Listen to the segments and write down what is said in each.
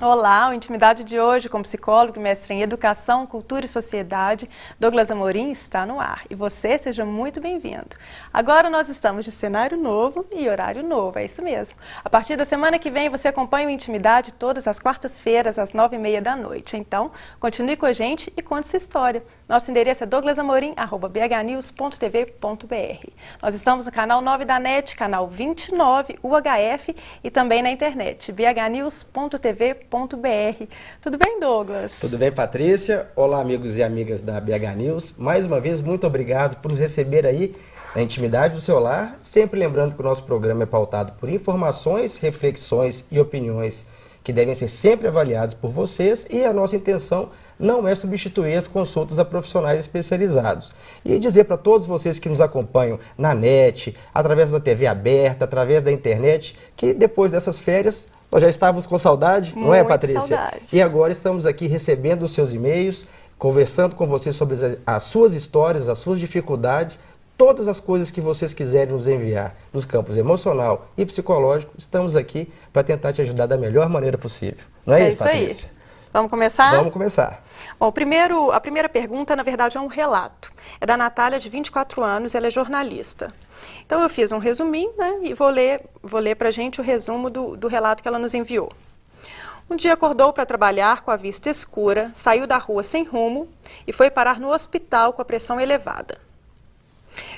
Olá, o Intimidade de hoje com psicólogo e mestre em Educação, Cultura e Sociedade, Douglas Amorim, está no ar. E você, seja muito bem-vindo. Agora nós estamos de cenário novo e horário novo, é isso mesmo. A partir da semana que vem você acompanha o Intimidade todas as quartas-feiras, às 9h30 da noite. Então, continue com a gente e conte sua história. Nosso endereço é douglasamorim@bhnews.tv.br. Nós estamos no canal 9 da NET, canal 29 UHF e também na internet, bhnews.tv.br. Tudo bem, Douglas? Tudo bem, Patrícia? Olá, amigos e amigas da BH News. Mais uma vez, muito obrigado por nos receber aí na intimidade do seu lar. Sempre lembrando que o nosso programa é pautado por informações, reflexões e opiniões que devem ser sempre avaliados por vocês, e a nossa intenção não é substituir as consultas a profissionais especializados. E dizer para todos vocês que nos acompanham na net, através da TV aberta, através da internet, que depois dessas férias nós já estávamos com saudade, não é, Patrícia? Saudade. E agora estamos aqui recebendo os seus e-mails, conversando com vocês sobre as suas histórias, as suas dificuldades, todas as coisas que vocês quiserem nos enviar nos campos emocional e psicológico. Estamos aqui para tentar te ajudar da melhor maneira possível. Não é isso, Patrícia? Aí. Vamos começar? Vamos começar. Bom, a primeira pergunta, na verdade, é um relato. É da Natália, de 24 anos, ela é jornalista. Então, eu fiz um resuminho, né, e vou ler para a gente o resumo do relato que ela nos enviou. Um dia acordou para trabalhar com a vista escura, saiu da rua sem rumo e foi parar no hospital com a pressão elevada.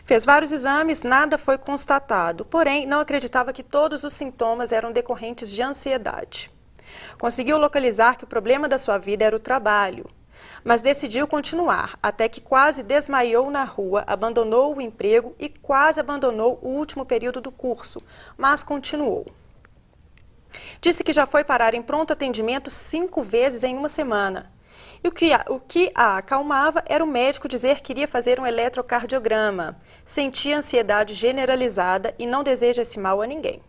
Fez vários exames, nada foi constatado, porém, não acreditava que todos os sintomas eram decorrentes de ansiedade. Conseguiu localizar que o problema da sua vida era o trabalho, mas decidiu continuar, até que quase desmaiou na rua, abandonou o emprego e quase abandonou o último período do curso, mas continuou. Disse que já foi parar em pronto atendimento 5 vezes em uma semana. E o que a acalmava era o médico dizer que iria fazer um eletrocardiograma. Sentia ansiedade generalizada e não deseja esse mal a ninguém.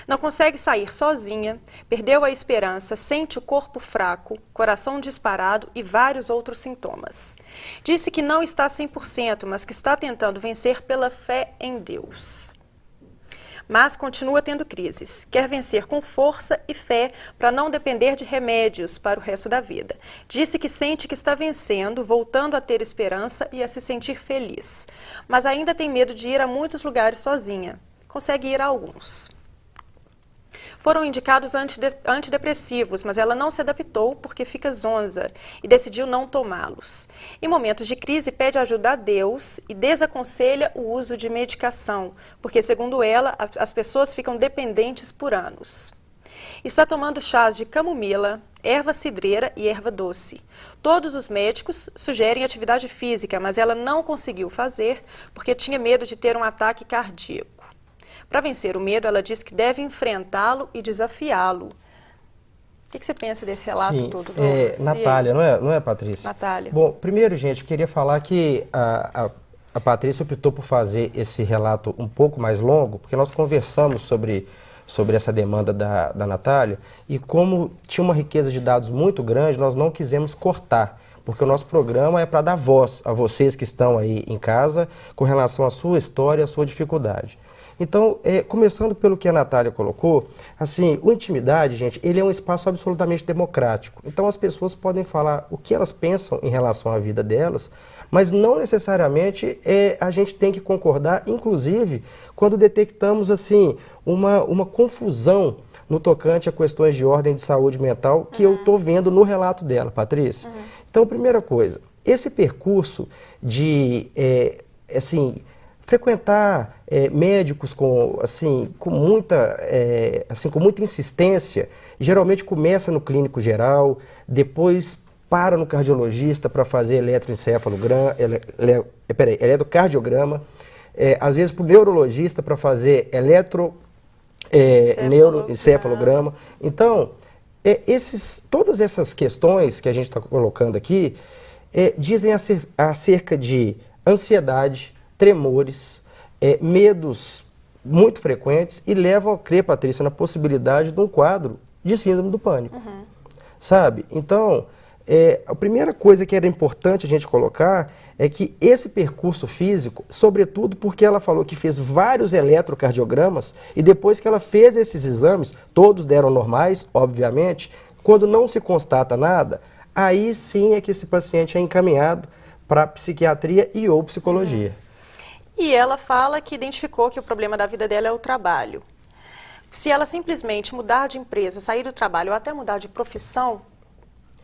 Não consegue sair sozinha, perdeu a esperança, sente o corpo fraco, coração disparado e vários outros sintomas. Disse que não está 100%, mas que está tentando vencer pela fé em Deus. Mas continua tendo crises. Quer vencer com força e fé para não depender de remédios para o resto da vida. Disse que sente que está vencendo, voltando a ter esperança e a se sentir feliz. Mas ainda tem medo de ir a muitos lugares sozinha. Consegue ir a alguns. Foram indicados antidepressivos, mas ela não se adaptou porque fica zonza e decidiu não tomá-los. Em momentos de crise, pede ajuda a Deus e desaconselha o uso de medicação, porque, segundo ela, as pessoas ficam dependentes por anos. Está tomando chás de camomila, erva cidreira e erva doce. Todos os médicos sugerem atividade física, mas ela não conseguiu fazer porque tinha medo de ter um ataque cardíaco. Para vencer o medo, ela diz que deve enfrentá-lo e desafiá-lo. O que você pensa desse relato todo? Natália, não é, Patrícia? Natália. Bom, primeiro, gente, eu queria falar que a Patrícia optou por fazer esse relato um pouco mais longo, porque nós conversamos sobre essa demanda da Natália, e como tinha uma riqueza de dados muito grande, nós não quisemos cortar, porque o nosso programa é para dar voz a vocês que estão aí em casa com relação à sua história, à sua dificuldade. Então, começando pelo que a Natália colocou, assim, o Intimidade, gente, ele é um espaço absolutamente democrático. Então, as pessoas podem falar o que elas pensam em relação à vida delas, mas não necessariamente a gente tem que concordar, inclusive, quando detectamos, assim, uma confusão no tocante a questões de ordem de saúde mental que eu estou vendo no relato dela, Patrícia. Então, primeira coisa, esse percurso de, frequentar médicos com muita insistência, geralmente começa no clínico geral, depois para no cardiologista para fazer eletrocardiograma, às vezes para o neurologista para fazer neuroencefalograma. Então, todas essas questões que a gente está colocando aqui dizem acerca de ansiedade, tremores, medos muito frequentes e levam a crer, Patrícia, na possibilidade de um quadro de síndrome do pânico. Sabe? Então, a primeira coisa que era importante a gente colocar é que esse percurso físico, sobretudo porque ela falou que fez vários eletrocardiogramas e depois que ela fez esses exames, todos deram normais, obviamente, Quando não se constata nada, aí sim é que esse paciente é encaminhado para psiquiatria e ou psicologia. E ela fala que identificou que o problema da vida dela é o trabalho. Se ela simplesmente mudar de empresa, sair do trabalho ou até mudar de profissão,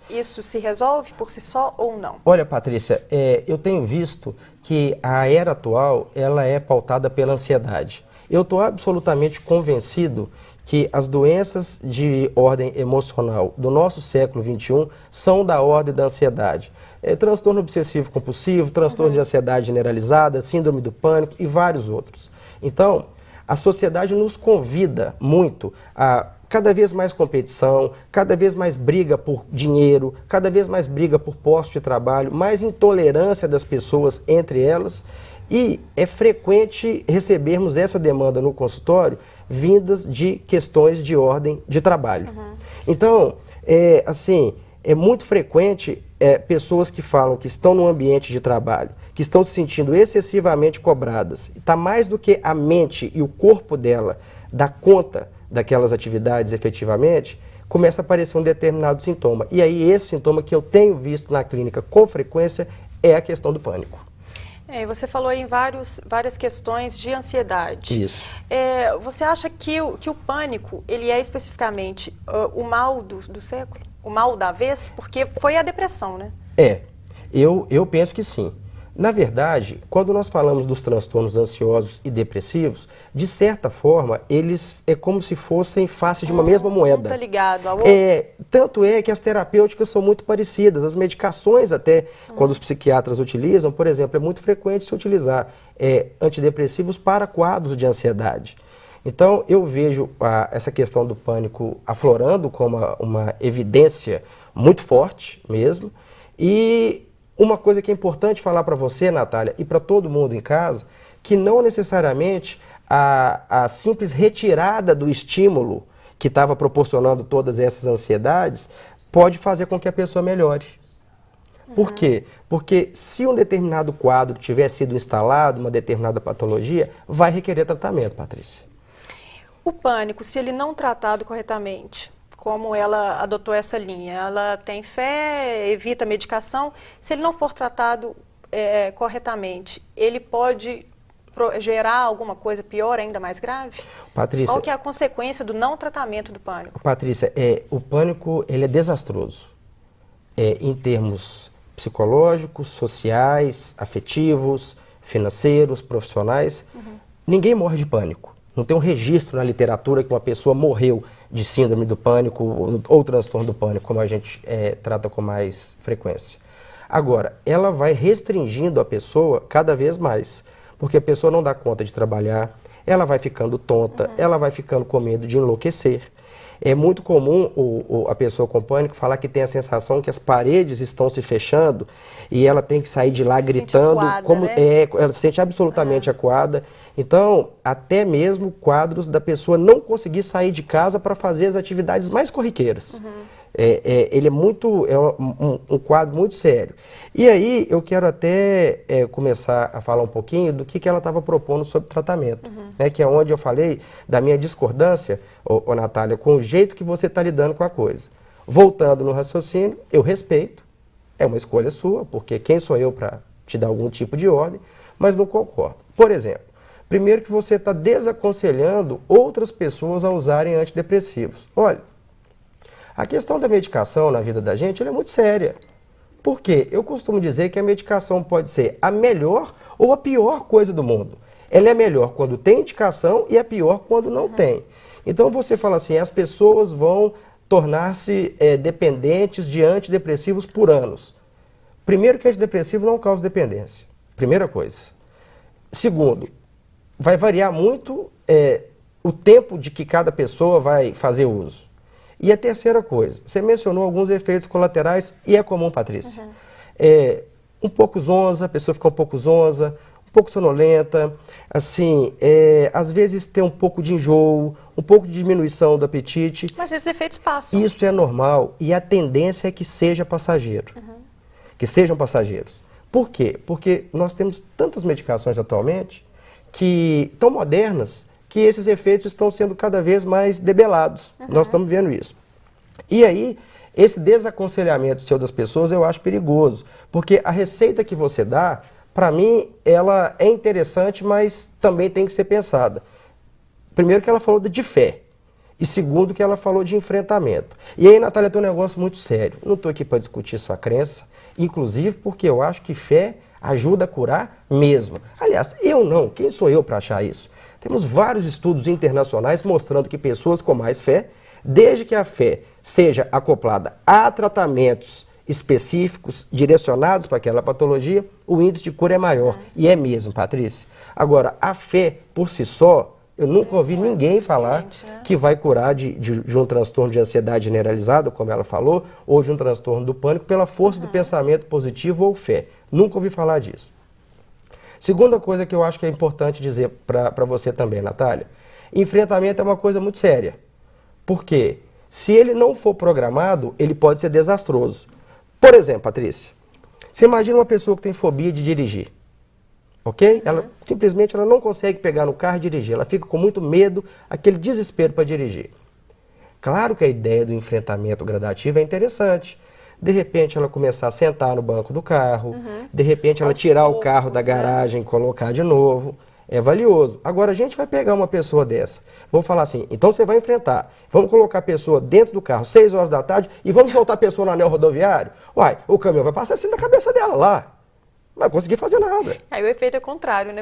isso se resolve por si só ou não? Olha, Patrícia, eu tenho visto que a era atual ela é pautada pela ansiedade. Eu estou absolutamente convencido que as doenças de ordem emocional do nosso século XXI são da ordem da ansiedade. Transtorno obsessivo compulsivo, transtorno de ansiedade generalizada, síndrome do pânico e vários outros. Então, a sociedade nos convida muito a cada vez mais competição, cada vez mais briga por dinheiro, cada vez mais briga por posto de trabalho, mais intolerância das pessoas entre elas. E é frequente recebermos essa demanda no consultório vindas de questões de ordem de trabalho. Então, é muito frequente pessoas que falam que estão no ambiente de trabalho, que estão se sentindo excessivamente cobradas. Está mais do que a mente e o corpo dela dá conta daquelas atividades efetivamente, começa a aparecer um determinado sintoma. E aí esse sintoma que eu tenho visto na clínica com frequência é a questão do pânico. Você falou em várias questões de ansiedade. Isso. Você acha que o pânico, ele é especificamente o mal do século? O mal da vez? Porque foi a depressão, né? Eu penso que sim. Na verdade, quando nós falamos dos transtornos ansiosos e depressivos, de certa forma, eles é como se fossem face de uma mesma moeda. Está ligado ao outro. Tanto é que as terapêuticas são muito parecidas. As medicações até, quando os psiquiatras utilizam, por exemplo, é muito frequente se utilizar antidepressivos para quadros de ansiedade. Então, eu vejo essa questão do pânico aflorando como uma evidência muito forte mesmo. E uma coisa que é importante falar para você, Natália, e para todo mundo em casa, que não necessariamente a simples retirada do estímulo que estava proporcionando todas essas ansiedades pode fazer com que a pessoa melhore. Por quê? Porque se um determinado quadro tiver sido instalado, uma determinada patologia, vai requerer tratamento, Patrícia. O pânico, se ele não tratado corretamente, como ela adotou essa linha, ela tem fé, evita a medicação, se ele não for tratado corretamente, ele pode gerar alguma coisa pior, ainda mais grave? Patrícia, qual que é a consequência do não tratamento do pânico? Patrícia, o pânico ele é desastroso em termos psicológicos, sociais, afetivos, financeiros, profissionais. Ninguém morre de pânico. Não tem um registro na literatura que uma pessoa morreu de síndrome do pânico ou transtorno do pânico, como a gente trata com mais frequência. Agora, ela vai restringindo a pessoa cada vez mais, porque a pessoa não dá conta de trabalhar, ela vai ficando tonta, ela vai ficando com medo de enlouquecer. É muito comum a pessoa com pânico falar que tem a sensação que as paredes estão se fechando e ela tem que sair de lá gritando, acuada, né? Ela se sente absolutamente acuada. Então, até mesmo quadros da pessoa não conseguir sair de casa para fazer as atividades mais corriqueiras. Ele é um quadro muito sério. E aí eu quero até começar a falar um pouquinho do que ela estava propondo sobre tratamento, que é onde eu falei da minha discordância, Natália, com o jeito que você está lidando com a coisa. Voltando no raciocínio, eu respeito, é uma escolha sua, porque quem sou eu para te dar algum tipo de ordem, mas não concordo. Por exemplo, primeiro que você está desaconselhando outras pessoas a usarem antidepressivos. Olha, a questão da medicação na vida da gente ela é muito séria. Por quê? Eu costumo dizer que a medicação pode ser a melhor ou a pior coisa do mundo. Ela é melhor quando tem indicação e é pior quando não tem. Então você fala assim, as pessoas vão tornar-se dependentes de antidepressivos por anos. Primeiro que antidepressivo não causa dependência. Primeira coisa. Segundo, vai variar muito o tempo de que cada pessoa vai fazer uso. E a terceira coisa, você mencionou alguns efeitos colaterais e é comum, Patrícia. Um pouco zonza, a pessoa fica um pouco zonza, um pouco sonolenta, assim, às vezes tem um pouco de enjoo, um pouco de diminuição do apetite. Mas esses efeitos passam. Isso é normal e a tendência é que seja passageiro, que sejam passageiros. Por quê? Porque nós temos tantas medicações atualmente que tão modernas que esses efeitos estão sendo cada vez mais debelados. Nós estamos vendo isso. E aí, esse desaconselhamento seu das pessoas eu acho perigoso, porque a receita que você dá, para mim, ela é interessante, mas também tem que ser pensada. Primeiro que ela falou de fé, e segundo que ela falou de enfrentamento. E aí, Natália, tem um negócio muito sério. Não estou aqui para discutir sua crença, inclusive porque eu acho que fé ajuda a curar mesmo. Aliás, eu não, quem sou eu para achar isso? Temos vários estudos internacionais mostrando que pessoas com mais fé, desde que a fé seja acoplada a tratamentos específicos, direcionados para aquela patologia, o índice de cura é maior. E é mesmo, Patrícia. Agora, a fé por si só, eu nunca ouvi ninguém falar que vai curar de um transtorno de ansiedade generalizada, como ela falou, ou de um transtorno do pânico, pela força do pensamento positivo ou fé. Nunca ouvi falar disso. Segunda coisa que eu acho que é importante dizer para você também, Natália, enfrentamento é uma coisa muito séria. Por quê? Se ele não for programado, ele pode ser desastroso. Por exemplo, Patrícia, você imagina uma pessoa que tem fobia de dirigir, ok? Ela simplesmente ela não consegue pegar no carro e dirigir, ela fica com muito medo, aquele desespero para dirigir. Claro que a ideia do enfrentamento gradativo é interessante. De repente ela começar a sentar no banco do carro, de repente ela tirar o carro da garagem e colocar de novo. É valioso. Agora a gente vai pegar uma pessoa dessa, vamos falar assim, então você vai enfrentar, vamos colocar a pessoa dentro do carro 6 horas da tarde e vamos soltar a pessoa no anel rodoviário? Uai, o caminhão vai passar assim na cabeça dela lá, não vai conseguir fazer nada. Aí o efeito é contrário, né?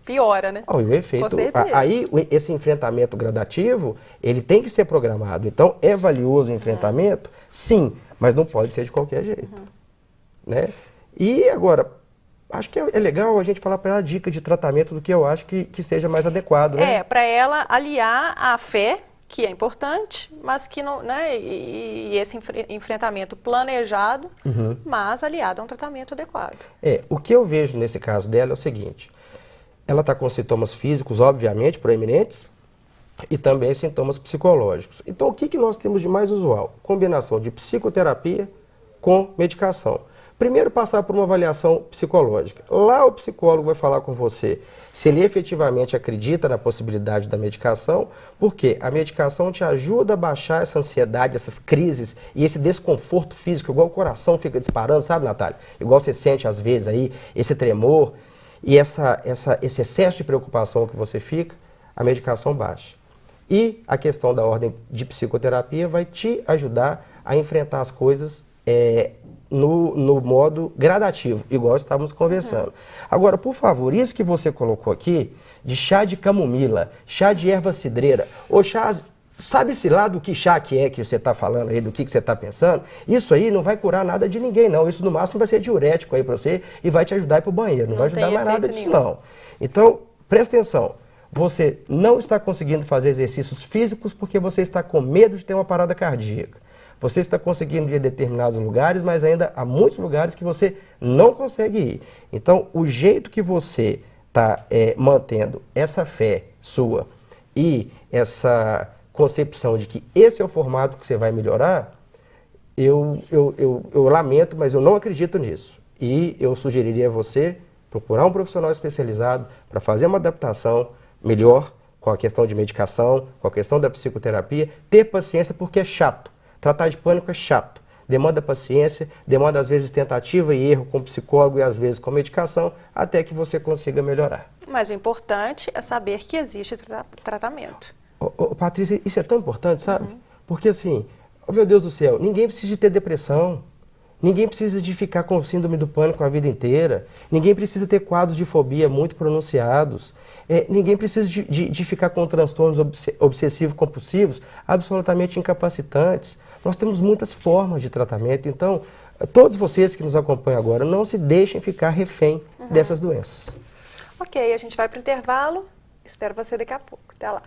Piora, né? O efeito, aí esse enfrentamento gradativo, ele tem que ser programado. Então é valioso o enfrentamento? Sim, mas não pode ser de qualquer jeito. Né? E agora, acho que é legal a gente falar para ela a dica de tratamento do que eu acho que seja mais adequado, né? Para ela aliar a fé, que é importante, mas que não, né? E esse enfrentamento planejado, mas aliado a um tratamento adequado. O que eu vejo nesse caso dela é o seguinte, ela está com sintomas físicos, obviamente, proeminentes, e também sintomas psicológicos. Então, o que nós temos de mais usual? Combinação de psicoterapia com medicação. Primeiro, passar por uma avaliação psicológica. Lá o psicólogo vai falar com você se ele efetivamente acredita na possibilidade da medicação, porque a medicação te ajuda a baixar essa ansiedade, essas crises e esse desconforto físico, igual o coração fica disparando, sabe, Natália? Igual você sente às vezes aí, esse tremor e esse excesso de preocupação que você fica, a medicação baixa. E a questão da ordem de psicoterapia vai te ajudar a enfrentar as coisas no modo gradativo, igual estávamos conversando. Agora, por favor, isso que você colocou aqui, de chá de camomila, chá de erva cidreira, ou chá, sabe-se lá do que chá que é que você está falando aí, do que você está pensando, isso aí não vai curar nada de ninguém, não. Isso no máximo vai ser diurético aí para você e vai te ajudar a ir para o banheiro, não vai ajudar mais nada disso, não. Então, presta atenção. Você não está conseguindo fazer exercícios físicos porque você está com medo de ter uma parada cardíaca. Você está conseguindo ir a determinados lugares, mas ainda há muitos lugares que você não consegue ir. Então, o jeito que você está mantendo essa fé sua e essa concepção de que esse é o formato que você vai melhorar, eu lamento, mas eu não acredito nisso. E eu sugeriria a você procurar um profissional especializado para fazer uma adaptação melhor com a questão de medicação, com a questão da psicoterapia, ter paciência porque é chato. Tratar de pânico é chato, demanda paciência, demanda às vezes tentativa e erro com o psicólogo e às vezes com medicação, até que você consiga melhorar. Mas o importante é saber que existe tratamento. Patrícia, isso é tão importante, sabe? Porque assim, oh meu Deus do céu, ninguém precisa de ter depressão, ninguém precisa de ficar com síndrome do pânico a vida inteira, ninguém precisa ter quadros de fobia muito pronunciados, ninguém precisa de ficar com transtornos obsessivo-compulsivos absolutamente incapacitantes. Nós temos muitas formas de tratamento, então todos vocês que nos acompanham agora, não se deixem ficar refém dessas doenças. Ok, a gente vai para o intervalo, espero você daqui a pouco. Até lá.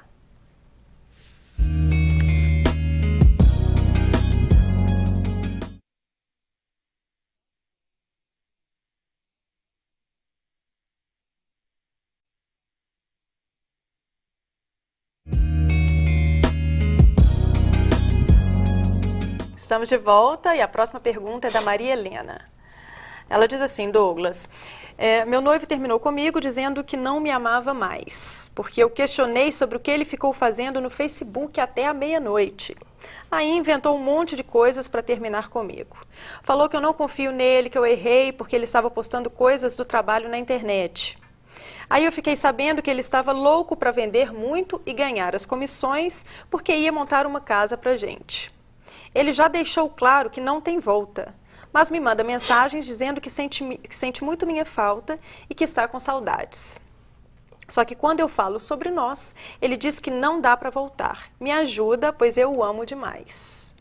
Estamos de volta e a próxima pergunta é da Maria Helena. Ela diz assim, Douglas, meu noivo terminou comigo dizendo que não me amava mais, porque eu questionei sobre o que ele ficou fazendo no Facebook até a meia-noite. Aí inventou um monte de coisas para terminar comigo. Falou que eu não confio nele, que eu errei porque ele estava postando coisas do trabalho na internet. Aí eu fiquei sabendo que ele estava louco para vender muito e ganhar as comissões porque ia montar uma casa para gente. Ele já deixou claro que não tem volta, mas me manda mensagens dizendo que sente muito minha falta e que está com saudades. Só que quando eu falo sobre nós, ele diz que não dá para voltar. Me ajuda, pois eu o amo demais.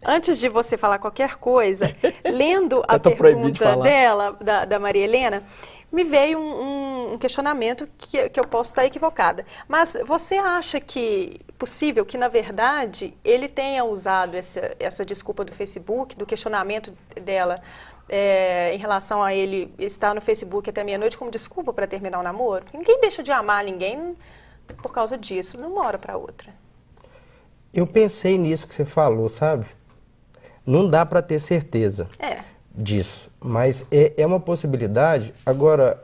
Antes de você falar qualquer coisa, lendo a pergunta dela, da Maria Helena, me veio um questionamento que eu posso estar equivocada. Mas você acha que possível que, na verdade, ele tenha usado essa desculpa do Facebook, do questionamento dela, em relação a ele estar no Facebook até meia-noite como desculpa para terminar o namoro? Ninguém deixa de amar ninguém por causa disso, de uma hora para outra. Eu pensei nisso que você falou, sabe? Não dá para ter certeza disso, mas é uma possibilidade. Agora,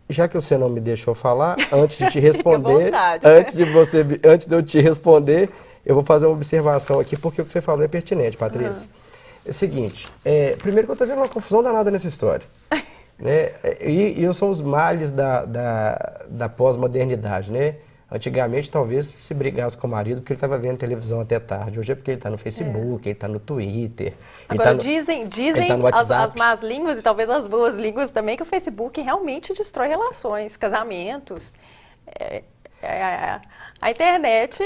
já que você não me deixou falar, antes de te responder, antes de eu te responder, eu vou fazer uma observação aqui, porque o que você falou é pertinente, Patrícia. É o seguinte, primeiro que eu estou vendo uma confusão danada nessa história. Né? E são os males da pós-modernidade, né? Antigamente, talvez, se brigasse com o marido porque ele estava vendo televisão até tarde. Hoje é porque ele está no Facebook, ele está no Twitter. Agora, dizem as más línguas e talvez as boas línguas também que o Facebook realmente destrói relações, casamentos. A internet...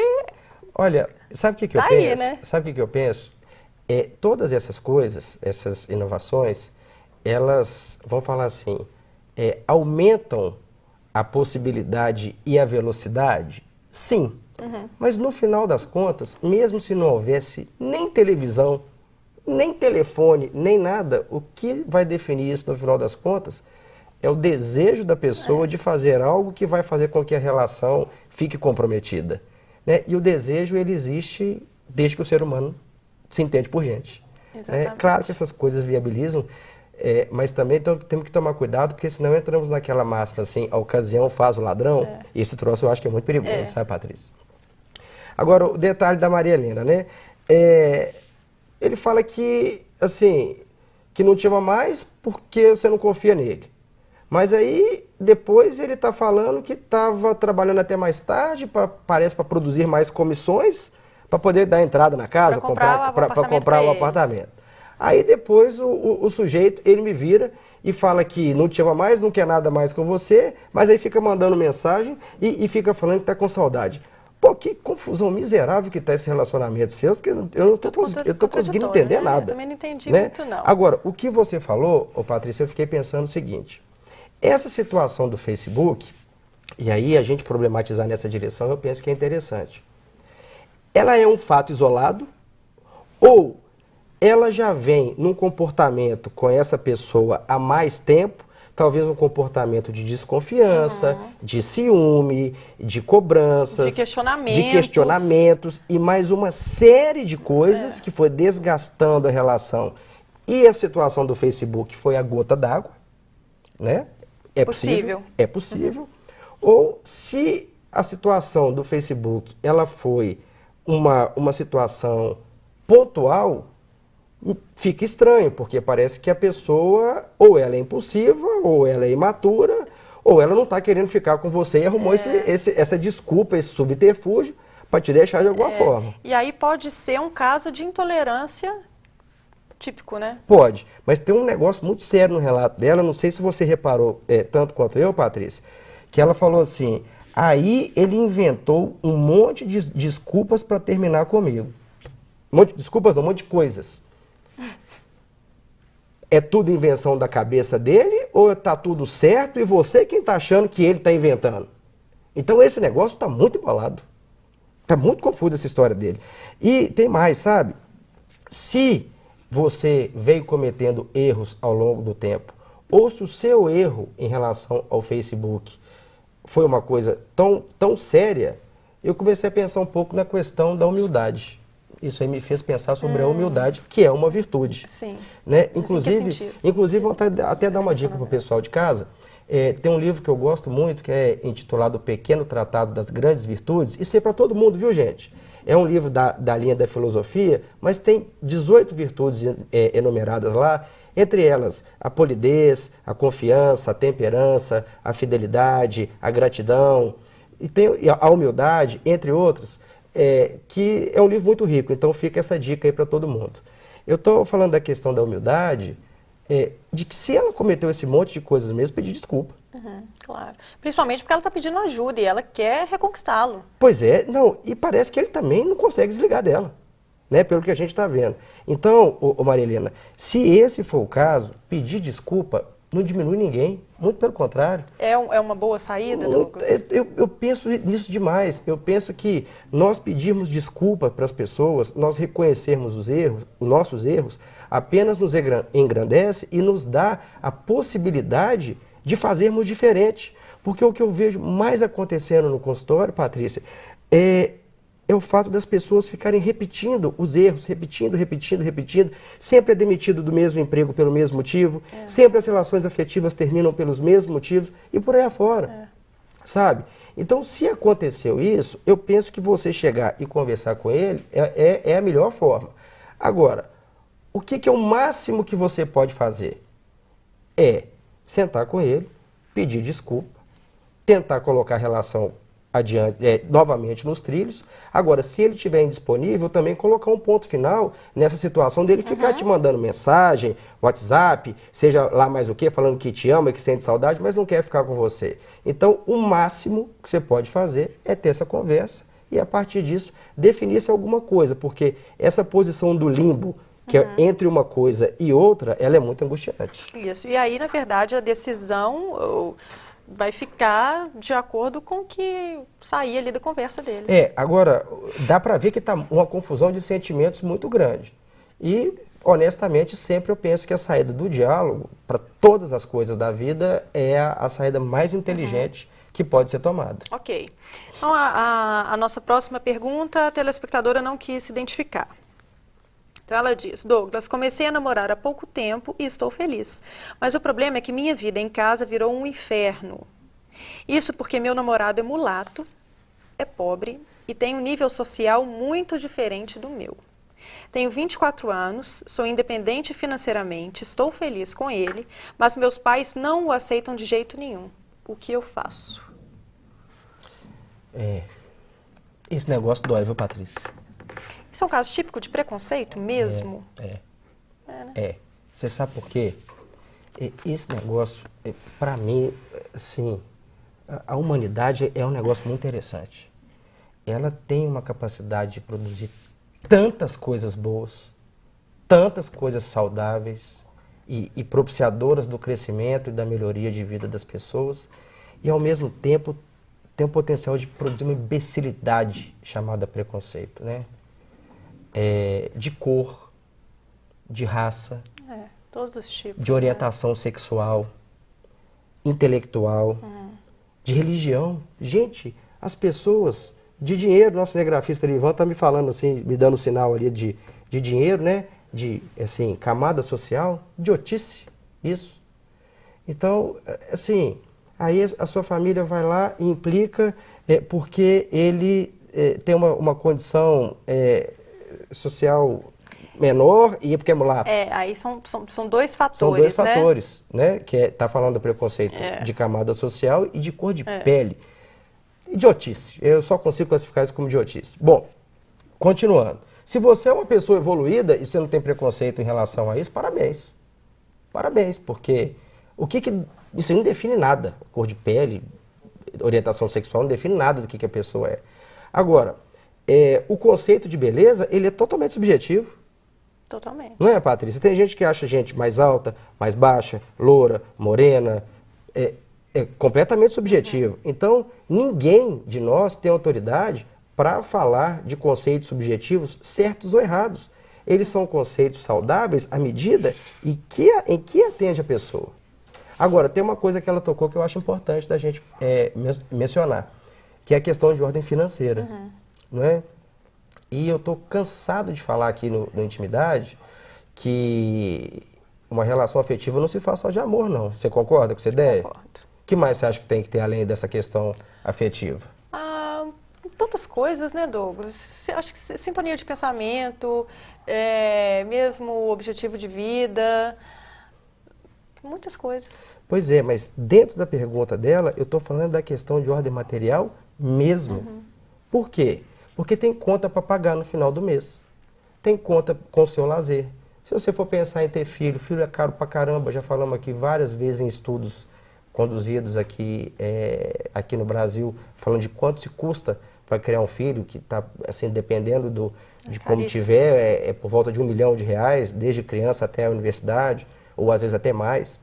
Olha, sabe o que eu penso? Aí, né? Sabe o que eu penso? Todas essas coisas, essas inovações, elas, vamos falar assim, aumentam a possibilidade e a velocidade? Sim. Mas no final das contas, mesmo se não houvesse nem televisão, nem telefone, nem nada, o que vai definir isso no final das contas é o desejo da pessoa de fazer algo que vai fazer com que a relação fique comprometida. Né? E o desejo, ele existe desde que o ser humano se entende por gente. Claro que essas coisas viabilizam, mas também temos que tomar cuidado, porque senão entramos naquela máxima assim, a ocasião faz o ladrão. Esse troço eu acho que é muito perigoso, sabe, Patrícia? Agora, o detalhe da Maria Helena, né? Ele fala que, assim, que não te ama mais porque você não confia nele. Mas aí, depois ele está falando que estava trabalhando até mais tarde, parece para produzir mais comissões, para poder dar entrada na casa, para comprar o apartamento. Aí depois o sujeito, ele me vira e fala que não te ama mais, não quer nada mais com você, mas aí fica mandando mensagem e fica falando que está com saudade. Pô, que confusão miserável que está esse relacionamento seu, porque eu não estou conseguindo entender nada. Eu também não entendi muito, não. Agora, o que você falou, Patrícia, eu fiquei pensando o seguinte, essa situação do Facebook, e aí a gente problematizar nessa direção, eu penso que é interessante. Ela é um fato isolado ou ela já vem num comportamento com essa pessoa há mais tempo, talvez um comportamento de desconfiança, de ciúme, de cobranças, de questionamentos e mais uma série de coisas que foi desgastando a relação. E a situação do Facebook foi a gota d'água, né? É possível. É possível. Ou se a situação do Facebook ela foi uma situação pontual, fica estranho, porque parece que a pessoa, ou ela é impulsiva, ou ela é imatura, ou ela não está querendo ficar com você e arrumou essa desculpa, esse subterfúgio, para te deixar de alguma forma. E aí pode ser um caso de intolerância típico, né? Pode, mas tem um negócio muito sério no relato dela, não sei se você reparou tanto quanto eu, Patrícia, que ela falou assim, aí ele inventou um monte de desculpas para terminar comigo. Desculpas não, um monte de coisas. É tudo invenção da cabeça dele ou está tudo certo e você quem está achando que ele está inventando? Então esse negócio está muito embolado. Está muito confusa essa história dele. E tem mais, sabe? Se você veio cometendo erros ao longo do tempo, ou se o seu erro em relação ao Facebook foi uma coisa tão séria, eu comecei a pensar um pouco na questão da humildade. Isso aí me fez pensar sobre a humildade, que é uma virtude. Sim. Né? Inclusive, vou até dar uma dica para o pessoal de casa. Tem um livro que eu gosto muito, que é intitulado O Pequeno Tratado das Grandes Virtudes. Isso é para todo mundo, viu, gente? é um livro da linha da filosofia, mas tem 18 virtudes enumeradas lá, entre elas a polidez, a confiança, a temperança, a fidelidade, a gratidão, e tem a humildade, entre outras, que é um livro muito rico, então fica essa dica aí para todo mundo. Eu estou falando da questão da humildade, de que se ela cometeu esse monte de coisas mesmo, pedir desculpa. Claro. Principalmente porque ela está pedindo ajuda e ela quer reconquistá-lo. Pois é, não, e parece que ele também não consegue desligar dela, né, pelo que a gente está vendo. Então, Maria Helena, se esse for o caso, pedir desculpa não diminui ninguém, muito pelo contrário. É uma boa saída, Douglas? Eu penso nisso demais. Eu penso que nós pedirmos desculpa para as pessoas, nós reconhecermos os nossos erros, apenas nos engrandece e nos dá a possibilidade de fazermos diferente. Porque o que eu vejo mais acontecendo no consultório, Patrícia, é o fato das pessoas ficarem repetindo os erros, repetindo. Sempre é demitido do mesmo emprego pelo mesmo motivo, sempre as relações afetivas terminam pelos mesmos motivos e por aí afora, sabe? Então, se aconteceu isso, eu penso que você chegar e conversar com ele é a melhor forma. Agora, o que é o máximo que você pode fazer? É sentar com ele, pedir desculpa, tentar colocar a relação adiante, novamente nos trilhos. Agora, se ele estiver indisponível, também colocar um ponto final nessa situação dele ficar te mandando mensagem, WhatsApp, seja lá mais o que, falando que te ama, que sente saudade, mas não quer ficar com você. Então, o máximo que você pode fazer é ter essa conversa e, a partir disso, definir-se alguma coisa, porque essa posição do limbo, que é entre uma coisa e outra, ela é muito angustiante. Isso. E aí, na verdade, a decisão vai ficar de acordo com o que sair ali da conversa deles. Agora, dá para ver que está uma confusão de sentimentos muito grande. E, honestamente, sempre eu penso que a saída do diálogo, para todas as coisas da vida, é a saída mais inteligente que pode ser tomada. Ok. Então, a nossa próxima pergunta, a telespectadora não quis se identificar. Então ela diz: Douglas, comecei a namorar há pouco tempo e estou feliz. Mas o problema é que minha vida em casa virou um inferno. Isso porque meu namorado é mulato, é pobre e tem um nível social muito diferente do meu. Tenho 24 anos, sou independente financeiramente, estou feliz com ele, mas meus pais não o aceitam de jeito nenhum. O que eu faço? Esse negócio dói, viu, Patrícia? Isso é um caso típico de preconceito mesmo? Né? Você sabe por quê? Esse negócio, para mim, assim, a humanidade é um negócio muito interessante. Ela tem uma capacidade de produzir tantas coisas boas, tantas coisas saudáveis e propiciadoras do crescimento e da melhoria de vida das pessoas, e ao mesmo tempo tem o potencial de produzir uma imbecilidade chamada preconceito, né? De cor, de raça, todos os tipos, de orientação sexual, intelectual, de religião. Gente, as pessoas de dinheiro, nosso cinegrafista Ivan está me falando assim, me dando sinal ali de dinheiro, né? De, assim, camada social, idiotice, isso. Então, assim, aí a sua família vai lá e implica porque ele tem uma condição social menor e porque é mulato. Aí são dois fatores, São dois fatores, né? Que tá falando do preconceito de camada social e de cor de pele. Idiotice. Eu só consigo classificar isso como idiotice. Bom, continuando. Se você é uma pessoa evoluída e você não tem preconceito em relação a isso, parabéns. Parabéns, porque isso não define nada. Cor de pele, orientação sexual não define nada do que a pessoa é. Agora, o conceito de beleza, ele é totalmente subjetivo. Totalmente. Não é, Patrícia? Tem gente que acha gente mais alta, mais baixa, loura, morena. É completamente subjetivo. Então, ninguém de nós tem autoridade para falar de conceitos subjetivos certos ou errados. Eles são conceitos saudáveis à medida em que atende a pessoa. Agora, tem uma coisa que ela tocou que eu acho importante da gente mencionar, que é a questão de ordem financeira. Não é? E eu estou cansado de falar aqui no Intimidade que uma relação afetiva não se faz só de amor, não. Você concorda com essa ideia? Concordo. O que mais você acha que tem que ter além dessa questão afetiva? tantas coisas, né, Douglas? Acho que sintonia de pensamento, mesmo objetivo de vida, muitas coisas. Pois é, mas dentro da pergunta dela, eu estou falando da questão de ordem material mesmo. Por quê? Porque tem conta para pagar no final do mês. Tem conta com o seu lazer. Se você for pensar em ter filho, filho é caro pra caramba, já falamos aqui várias vezes em estudos conduzidos aqui no Brasil, falando de quanto se custa para criar um filho, que está, assim, dependendo de como tiver, por volta de R$1 milhão, desde criança até a universidade, ou às vezes até mais.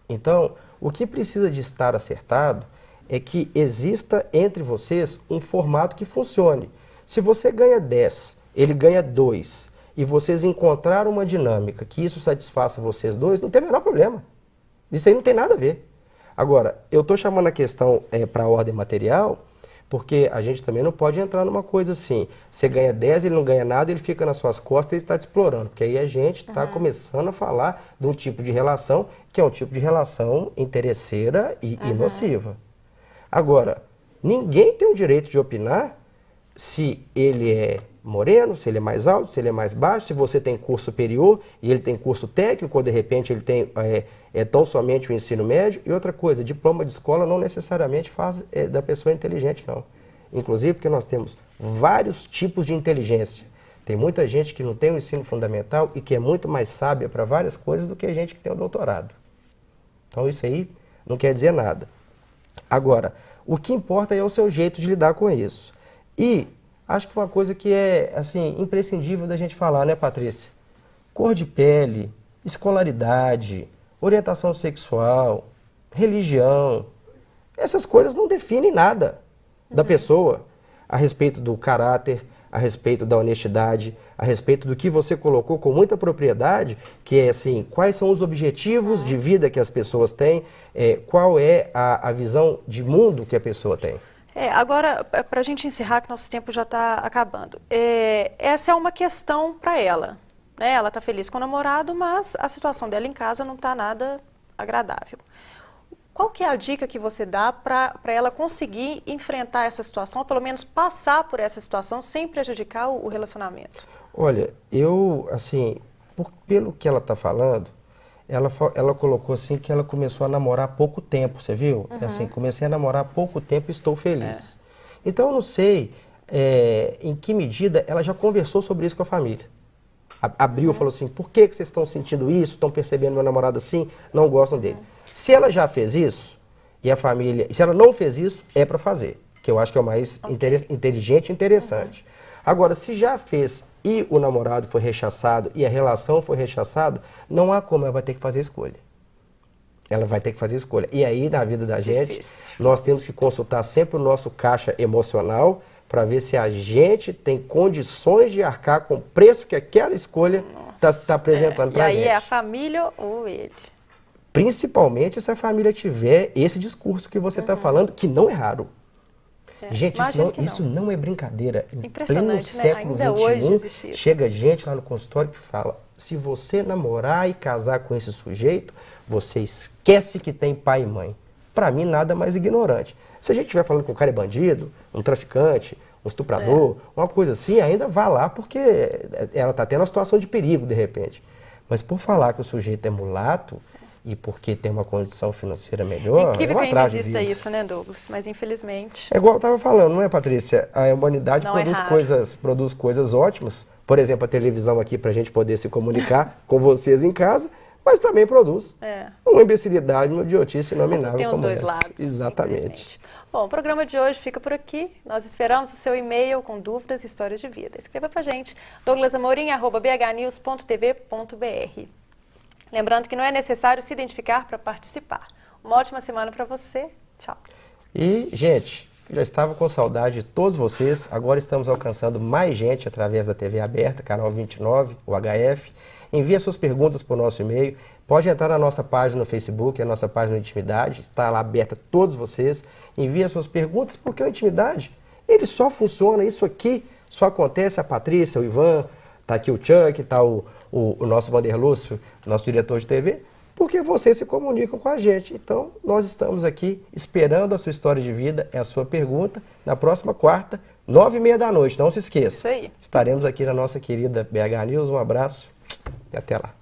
Então, o que precisa de estar acertado é que exista entre vocês um formato que funcione. Se você ganha 10, ele ganha 2, e vocês encontraram uma dinâmica que isso satisfaça vocês dois, não tem o menor problema. Isso aí não tem nada a ver. Agora, eu estou chamando a questão para a ordem material, porque a gente também não pode entrar numa coisa assim, você ganha 10, ele não ganha nada, ele fica nas suas costas e está te explorando. Porque aí a gente está começando a falar de um tipo de relação, que é um tipo de relação interesseira e nociva. Agora, ninguém tem o direito de opinar se ele é moreno, se ele é mais alto, se ele é mais baixo, se você tem curso superior e ele tem curso técnico, ou de repente ele tem tão somente o ensino médio. E outra coisa, diploma de escola não necessariamente faz da pessoa inteligente, não. Inclusive porque nós temos vários tipos de inteligência. Tem muita gente que não tem o ensino fundamental e que é muito mais sábia para várias coisas do que a gente que tem o doutorado. Então isso aí não quer dizer nada. Agora, o que importa é o seu jeito de lidar com isso. E acho que uma coisa que é, assim, imprescindível da gente falar, né, Patrícia? Cor de pele, escolaridade, orientação sexual, religião, essas coisas não definem nada da pessoa a respeito do caráter, a respeito da honestidade, a respeito do que você colocou com muita propriedade, que é assim, quais são os objetivos de vida que as pessoas têm, qual é a visão de mundo que a pessoa tem. Agora, para a gente encerrar, que nosso tempo já está acabando, essa é uma questão para ela, né? Ela está feliz com o namorado, mas a situação dela em casa não está nada agradável. Qual que é a dica que você dá para ela conseguir enfrentar essa situação, ou pelo menos passar por essa situação sem prejudicar o relacionamento? Olha, eu, assim, pelo que ela está falando, ela colocou assim que ela começou a namorar há pouco tempo, você viu? Assim, comecei a namorar há pouco tempo e estou feliz. Então eu não sei em que medida ela já conversou sobre isso com a família. Abriu e falou assim, por que vocês estão sentindo isso? Estão percebendo meu namorado assim? Não gostam dele. Se ela já fez isso, e a família... Se ela não fez isso, é para fazer. Que eu acho que é o mais inteligente e interessante. Agora, se já fez e o namorado foi rechaçado e a relação foi rechaçada, não há como, ela vai ter que fazer escolha. Ela vai ter que fazer escolha. E aí, na vida da gente, nós temos que consultar sempre o nosso caixa emocional para ver se a gente tem condições de arcar com o preço que aquela escolha está apresentando para a gente. E aí é a família ou ele? Principalmente se a família tiver esse discurso que você está falando, que não é raro. Gente, isso não é brincadeira. Em pleno século XXI, chega gente lá no consultório que fala, se você namorar e casar com esse sujeito, você esquece que tem pai e mãe. Para mim, nada mais ignorante. Se a gente estiver falando que o cara é bandido, um traficante, um estuprador, uma coisa assim, ainda vá lá, porque ela está tendo uma situação de perigo, de repente. Mas por falar que o sujeito é mulato, e porque tem uma condição financeira melhor, é incrível que ainda exista isso, né, Douglas? Mas infelizmente... É igual eu estava falando, não é, Patrícia? A humanidade produz coisas ótimas. Por exemplo, a televisão aqui para a gente poder se comunicar com vocês em casa, mas também produz uma imbecilidade, uma idiotice inominável. Tem os dois lados. Exatamente. Bom, o programa de hoje fica por aqui. Nós esperamos o seu e-mail com dúvidas e histórias de vida. Escreva para a gente, douglasamorim@bhnews.tv.br. Lembrando que não é necessário se identificar para participar. Uma ótima semana para você. Tchau. E, gente, já estava com saudade de todos vocês. Agora estamos alcançando mais gente através da TV aberta, canal 29, o HF. Envie suas perguntas para o nosso e-mail. Pode entrar na nossa página no Facebook, a nossa página de Intimidade. Está lá aberta a todos vocês. Envie suas perguntas, porque a Intimidade, ele só funciona. Isso aqui só acontece. A Patrícia, o Ivan, está aqui o Chuck, está o nosso Vanderlúcio, nosso diretor de TV, porque vocês se comunicam com a gente. Então, nós estamos aqui esperando a sua história de vida, é a sua pergunta. Na próxima quarta, 9h30 da noite, não se esqueça. Isso aí. Estaremos aqui na nossa querida BH News. Um abraço e até lá.